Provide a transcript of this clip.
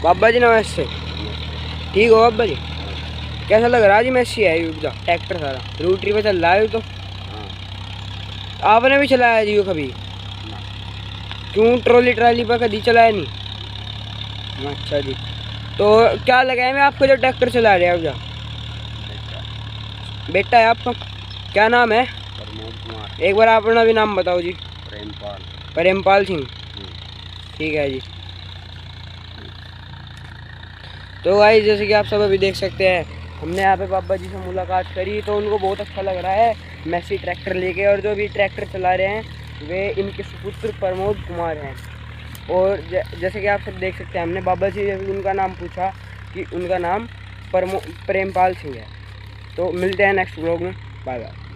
बाबा जी नमस्ते। ठीक हो बाबा जी? कैसा लग रहा है जी मैसी है युद्धा ट्रैक्टर सारा रोटरी पे चल रहा है तो? आपने भी चलाया जी कभी? क्यों ट्रॉली ट्राली पर कभी चलाया नहीं? अच्छा जी। तो क्या लगा है मैं आपको जो ट्रैक्टर चला रहे हैं आप? बेटा है आपका? क्या नाम है? एक बार अपना भी नाम बताओ जी। प्रेमपाल सिंह। ठीक है जी। तो भाई जैसे कि आप सब अभी देख सकते हैं हमने यहाँ पे बाबा जी से मुलाकात करी तो उनको बहुत अच्छा लग रहा है मैसी ट्रैक्टर लेके। और जो भी ट्रैक्टर चला रहे हैं वे इनके सुपुत्र प्रमोद कुमार हैं। और जैसे कि आप सब देख सकते हैं हमने बाबा जी से उनका नाम पूछा कि उनका नाम प्रेमपाल सिंह है। तो मिलते हैं नेक्स्ट व्लॉग में। Bye bye.